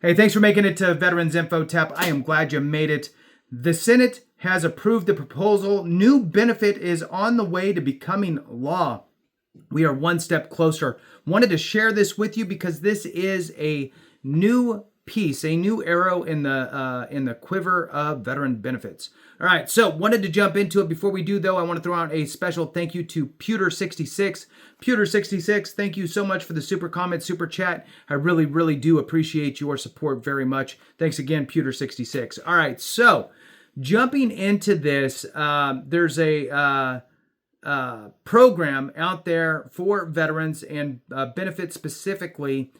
Hey, thanks for making it to Veterans Info Tap. I am glad you made it. The Senate has approved the proposal. New benefit is on the way to becoming law. We are one step closer. Wanted to share this with you because this is a new piece, a new arrow in the quiver of veteran benefits. All right, so wanted to jump into it. Before we do, though, I want to throw out a special thank you to Pewter66. Pewter66, thank you so much for the super comment, super chat. I really, really do appreciate your support very much. Thanks again, Pewter66. All right, so jumping into this, there's a program out there for veterans and benefits specifically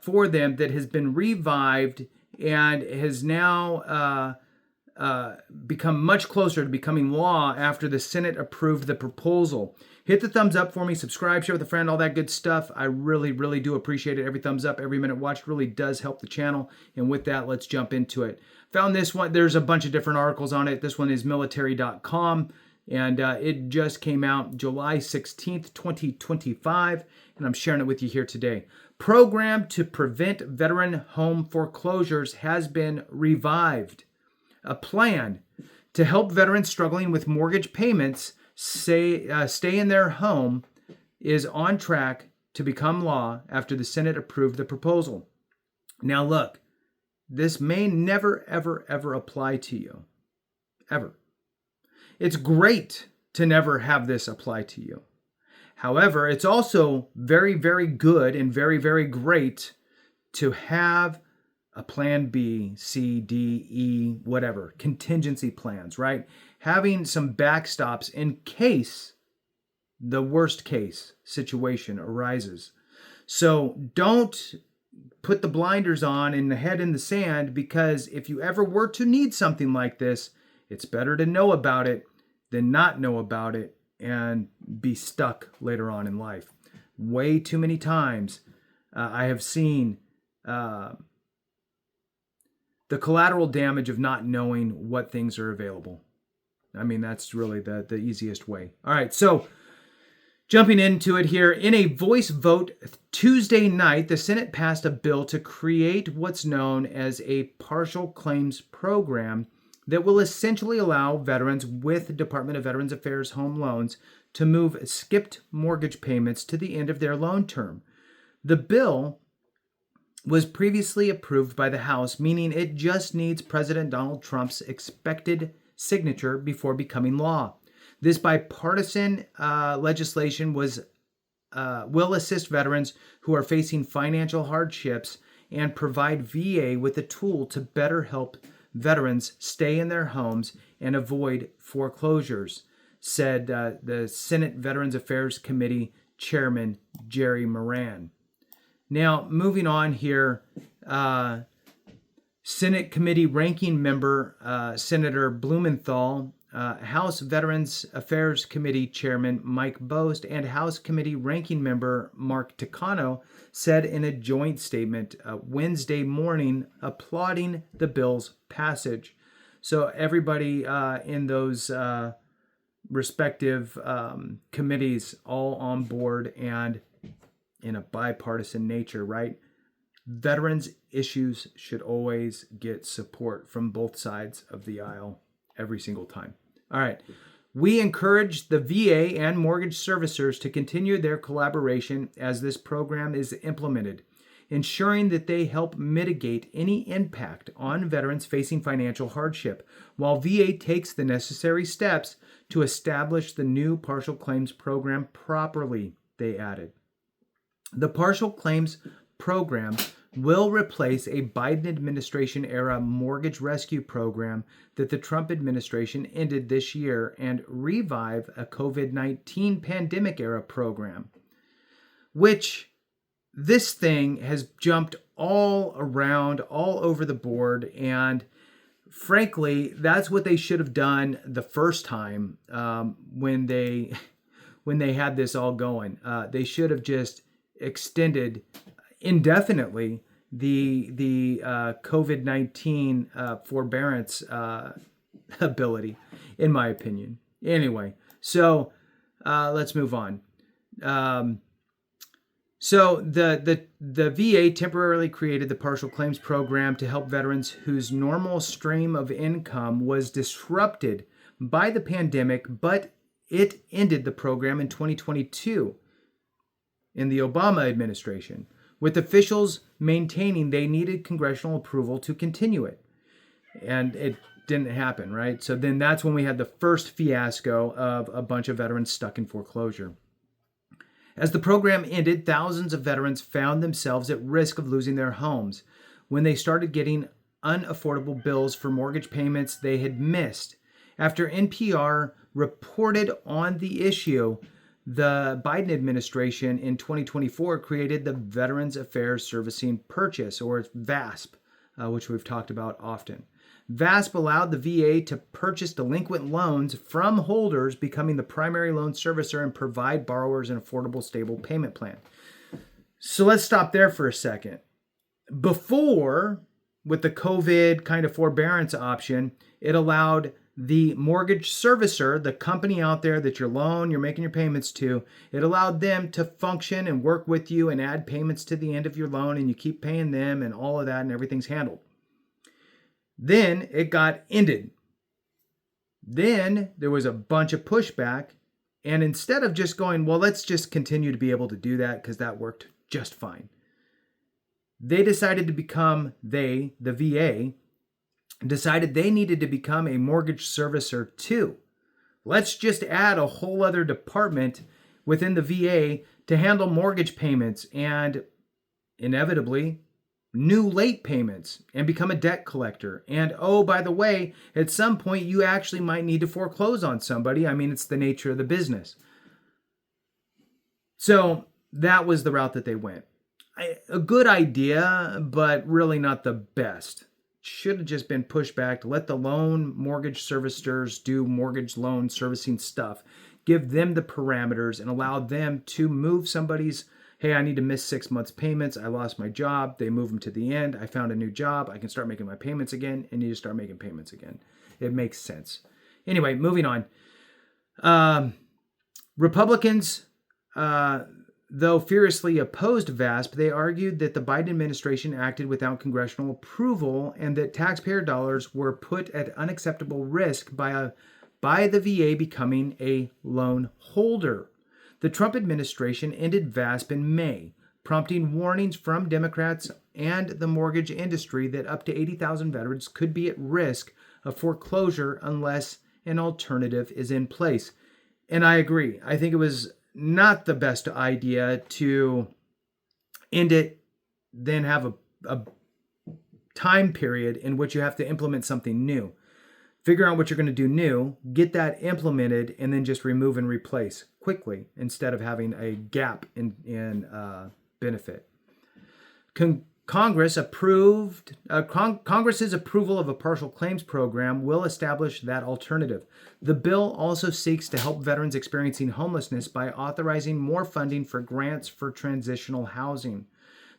for them that has been revived and has now become much closer to becoming law after the Senate approved the proposal. Hit the thumbs up for me, subscribe, share with a friend, all that good stuff. I really, really do appreciate it. Every thumbs up, every minute watched really does help the channel. And with that, let's jump into it. Found this one. There's a bunch of different articles on it. This one is military.com. And it just came out July 16th, 2025, and I'm sharing it with you here today. Program to prevent veteran home foreclosures has been revived. A plan to help veterans struggling with mortgage payments stay in their home is on track to become law after the Senate approved the proposal. Now look, this may never, ever, ever apply to you. Ever. It's great to never have this apply to you. However, it's also very, very good and very, very great to have a plan B, C, D, E, whatever, contingency plans, right? Having some backstops in case the worst case situation arises. So don't put the blinders on and the head in the sand, because if you ever were to need something like this, it's better to know about it than not know about it and be stuck later on in life. Way too many times I have seen the collateral damage of not knowing what things are available. I mean, that's really the easiest way. All right, so jumping into it here, in a voice vote Tuesday night, the Senate passed a bill to create what's known as a partial claims program that will essentially allow veterans with Department of Veterans Affairs home loans to move skipped mortgage payments to the end of their loan term. The bill was previously approved by the House, meaning it just needs President Donald Trump's expected signature before becoming law. This bipartisan legislation will assist veterans who are facing financial hardships and provide VA with a tool to better help veterans stay in their homes and avoid foreclosures, said the Senate Veterans Affairs Committee Chairman Jerry Moran. Now, moving on here, Senate Committee Ranking Member Senator Blumenthal, House Veterans Affairs Committee Chairman Mike Bost, and House Committee Ranking Member Mark Takano said in a joint statement Wednesday morning applauding the bill's passage. So everybody in those respective committees all on board and in a bipartisan nature, right? Veterans issues should always get support from both sides of the aisle every single time. All right. We encourage the VA and mortgage servicers to continue their collaboration as this program is implemented, ensuring that they help mitigate any impact on veterans facing financial hardship, while VA takes the necessary steps to establish the new partial claims program properly, they added. The partial claims program will replace a Biden administration-era mortgage rescue program that the Trump administration ended this year and revive a COVID-19 pandemic-era program, which this thing has jumped all around, all over the board, and frankly, that's what they should have done the first time when they had this all going. They should have just extended indefinitely the COVID-19 forbearance ability, in my opinion. Anyway, so let's move on. So the VA temporarily created the partial claims program to help veterans whose normal stream of income was disrupted by the pandemic, but it ended the program in 2022 in the Obama administration, with officials maintaining they needed congressional approval to continue it. And it didn't happen, right? So then that's when we had the first fiasco of a bunch of veterans stuck in foreclosure. As the program ended, thousands of veterans found themselves at risk of losing their homes when they started getting unaffordable bills for mortgage payments they had missed. After NPR reported on the issue, the Biden administration in 2024 created the Veterans Affairs Servicing Purchase, or VASP, which we've talked about often. VASP allowed the VA to purchase delinquent loans from holders, becoming the primary loan servicer and provide borrowers an affordable, stable payment plan. So let's stop there for a second. Before, with the COVID kind of forbearance option, it allowed the mortgage servicer, the company out there that you're making your payments to, it allowed them to function and work with you and add payments to the end of your loan, and you keep paying them and all of that, and everything's handled. Then it got ended. Then there was a bunch of pushback. And instead of just going, well, let's just continue to be able to do that because that worked just fine, they decided to become, the VA, decided they needed to become a mortgage servicer too. Let's just add a whole other department within the VA to handle mortgage payments and inevitably new late payments and become a debt collector. And oh, by the way, at some point you actually might need to foreclose on somebody. I mean, it's the nature of the business. So that was the route that they went. A good idea, but really not the best. Should have just been pushed back to let the loan mortgage servicers do mortgage loan servicing stuff, give them the parameters and allow them to move somebody's, hey, I need to miss 6 months payments. I lost my job. They move them to the end. I found a new job. I can start making my payments again, and you just start making payments again. It makes sense. Anyway, moving on. Republicans, though fiercely opposed VASP, they argued that the Biden administration acted without congressional approval and that taxpayer dollars were put at unacceptable risk by the VA becoming a loan holder. The Trump administration ended VASP in May, prompting warnings from Democrats and the mortgage industry that up to 80,000 veterans could be at risk of foreclosure unless an alternative is in place. And I agree. I think it was not the best idea to end it, then have a time period in which you have to implement something new. Figure out what you're going to do new, get that implemented, and then just remove and replace quickly instead of having a gap in benefit. Congress's approval of a partial claims program will establish that alternative. The bill also seeks to help veterans experiencing homelessness by authorizing more funding for grants for transitional housing.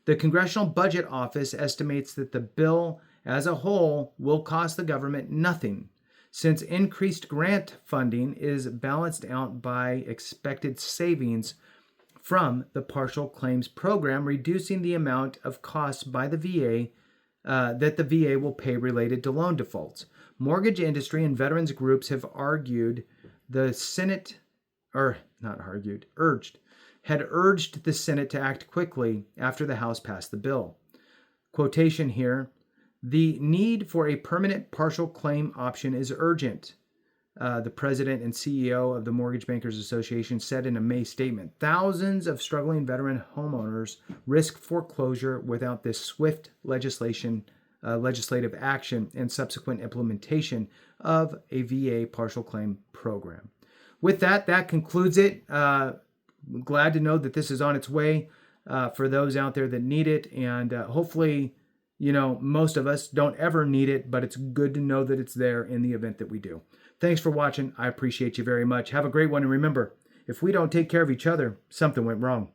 The Congressional Budget Office estimates that the bill as a whole will cost the government nothing, since increased grant funding is balanced out by expected savings from the partial claims program, reducing the amount of costs by the VA that the VA will pay related to loan defaults. Mortgage industry and veterans groups have urged the Senate to act quickly after the House passed the bill. Quotation here: "The need for a permanent partial claim option is urgent," the president and CEO of the Mortgage Bankers Association said in a May statement. Thousands of struggling veteran homeowners risk foreclosure without this swift legislative action and subsequent implementation of a VA partial claim program. With that concludes it. Glad to know that this is on its way for those out there that need it, and hopefully, most of us don't ever need it, but it's good to know that it's there in the event that we do. Thanks for watching. I appreciate you very much. Have a great one. And remember, if we don't take care of each other, something went wrong.